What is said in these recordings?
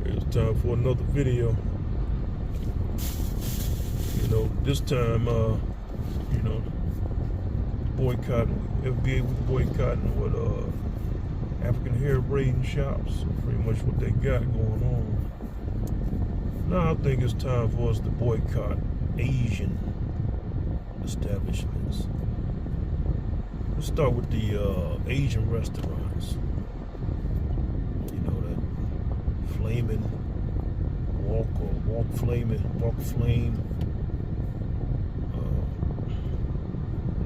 It's time for another video. You know, this time, you know, boycotting, FBA was boycotting what African hair braiding shops. Pretty much what they got going on. Now I think it's time for us to boycott Asian establishments. Let's start with the Asian restaurants. You know, that flaming walk flame.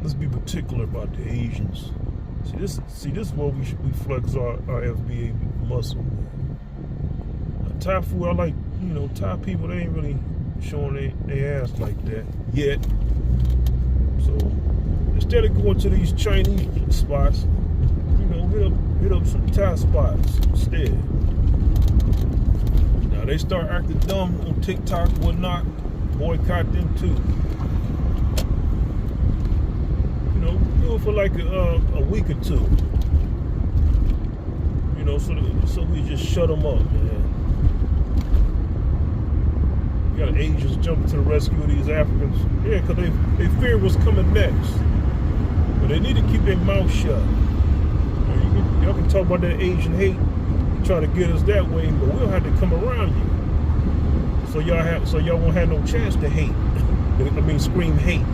Let's be particular about the Asians. See this is where we flex our FBA muscle. Thai food, I like, you know, Thai people, they ain't really showing their ass like that yet. So instead of going to these Chinese spots, you know, hit up some Thai spots instead. Now they start acting dumb on TikTok and whatnot, boycott them too. You know, do it for like a week or two. You know, so we just shut them up, man. You got Asians jumping to the rescue of these Africans. Yeah, because they fear what's coming next. But they need to keep their mouth shut. Y'all can talk about that Asian hate, try to get us that way, but we'll have to come around you. So y'all won't have no chance to hate. I mean, scream hate.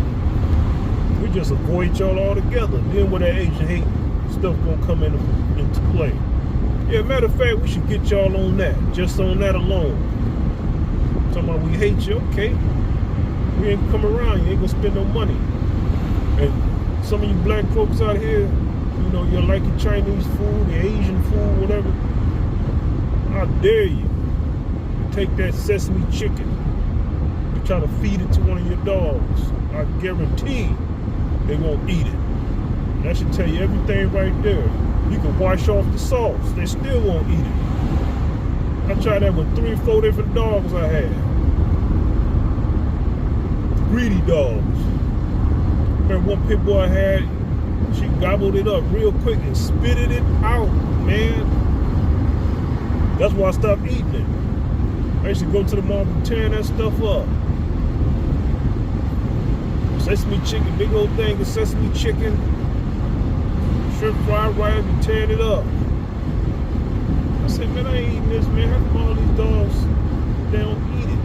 We just avoid y'all altogether. Then where that Asian hate stuff gonna come into play. Yeah, matter of fact, we should get y'all on that. Just on that alone. Talking about we hate you, okay. We ain't come around, you ain't gonna spend no money. And some of you black folks out here, you know, you're liking Chinese food, the Asian food, whatever. How dare you take that sesame chicken and try to feed it to one of your dogs. I guarantee they won't eat it. And that should tell you everything right there. You can wash off the sauce, they still won't eat it. I tried that with 3 or 4 different dogs I had. Greedy dogs. Remember one pit bull I had, she gobbled it up real quick and spitted it out, man. That's why I stopped eating it. I used to go to the mall and tear that stuff up. Sesame chicken, big old thing of sesame chicken, shrimp fried rice, and tearing it up. I said, man, I ain't eating this, man. How come all these dogs, they don't eat it?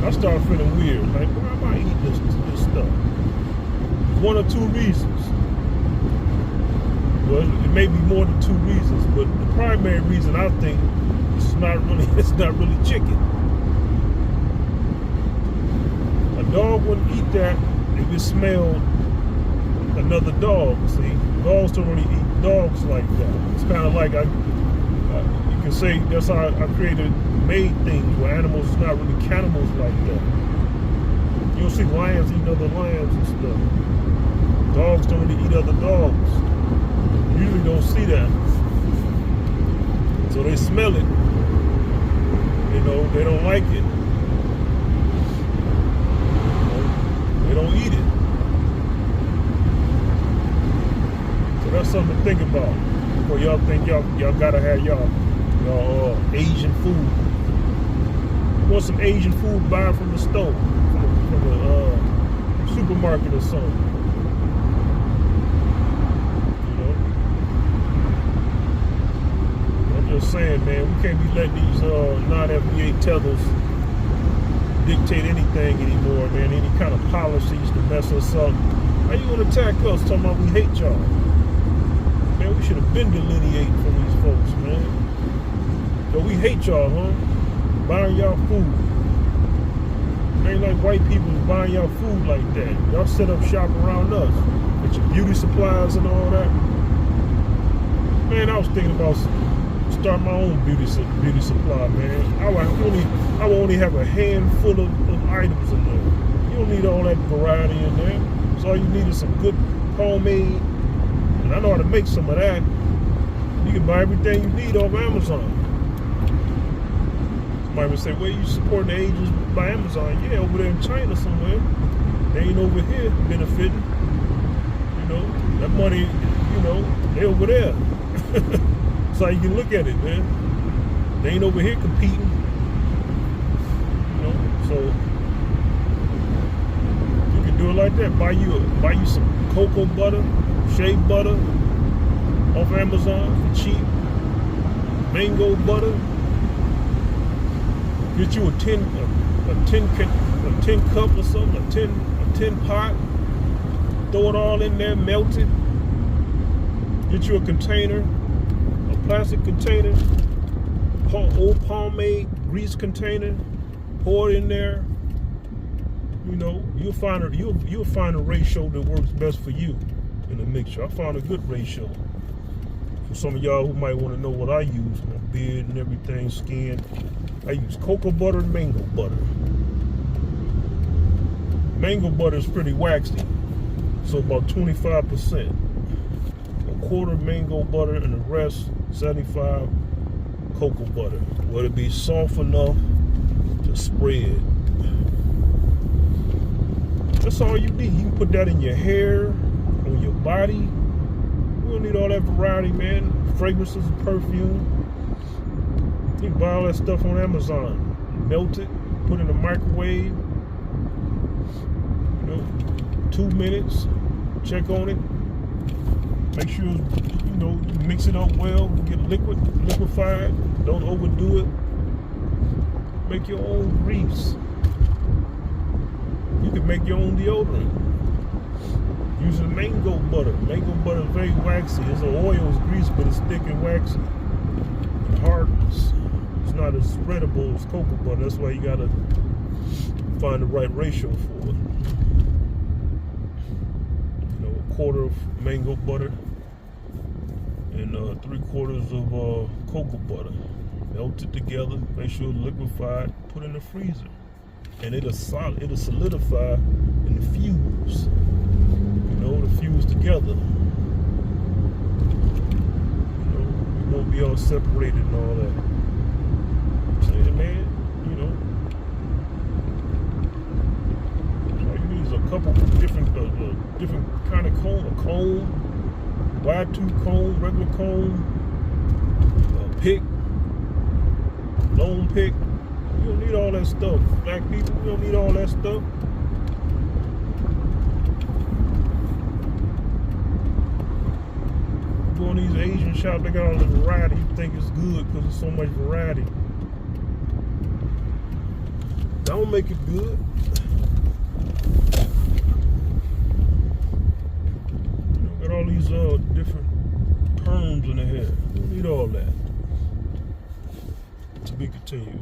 I started feeling weird. Like, why am I eating this stuff? 1 or 2 reasons. Well, it may be more than 2 reasons, but the primary reason I think it's not really chicken. A dog wouldn't eat that if it smelled another dog. See, dogs don't really eat dogs like that. It's kind of like you can say that's how I made things where animals is not really cannibals like that. You don't see lions eating other lions and stuff. Dogs don't really eat other dogs. You usually don't see that. So they smell it. You know, they don't like it. They don't eat it. So that's something to think about. Before y'all think y'all gotta have y'all Asian food. You want some Asian food, buy it from the store, from the supermarket or something. You know? I'm just saying, man, we can't be letting these non-FBA tethers dictate anything anymore, man. Any kind of policies to mess us up. How you gonna attack us talking about we hate y'all? Man, we should have been delineating from these folks, man. Yo, we hate y'all, huh? Buying y'all food. It ain't like white people buying y'all food like that. Y'all set up shop around us with your beauty supplies and all that. Man, I was thinking about starting my own beauty supply, man. I would only have a handful of items in there. You don't need all that variety in there. So all you need is some good homemade. And I know how to make some of that. You can buy everything you need off Amazon. Somebody would say, well, you supporting the Asians by Amazon? Yeah, over there in China somewhere. They ain't over here benefiting. You know, that money, you know, they over there. That's how you can look at it, man. They ain't over here competing. You know, so you can do it like that. Buy you some cocoa butter, shea butter off Amazon for cheap. Mango butter. Get you a tin cup or something, a tin pot. Throw it all in there, melt it. Get you a container, a plastic container, old pomade grease container. Pour it in there. You know, you'll find a ratio that works best for you in the mixture. I found a good ratio. For some of y'all who might want to know what I use, my beard and everything, skin, I use cocoa butter and mango butter. Mango butter is pretty waxy, so about 25%. A quarter mango butter and the rest 75 cocoa butter. Will it be soft enough to spread? That's all you need. You can put that in your hair, on your body. You don't need all that variety, man. Fragrances and perfume. You can buy all that stuff on Amazon. Melt it, put it in the microwave. 2 minutes, check on it. Make sure, you mix it up well, get liquefied. Don't overdo it. Make your own grease. You can make your own deodorant. Using mango butter. Mango butter is very waxy. It's an oil's grease, but it's thick and waxy. And hardness. It's not as spreadable as cocoa butter. That's why you gotta find the right ratio for it. A quarter of mango butter and 3/4 of cocoa butter. Melt it together. Make sure it's liquefied. Put it in the freezer, and it'll solidify and fuse. To fuse together. It won't be all separated and all that. Saying, man, all you need is a couple different kind of comb, a comb, wide tooth comb, regular comb, a pick, long pick. You don't need all that stuff. Black people, you don't need all that stuff. Go on these Asian shops, they got all the variety. You think it's good because there's so much variety. Don't make it good. Got all these different perms in the hair. You don't need all that. To be continued.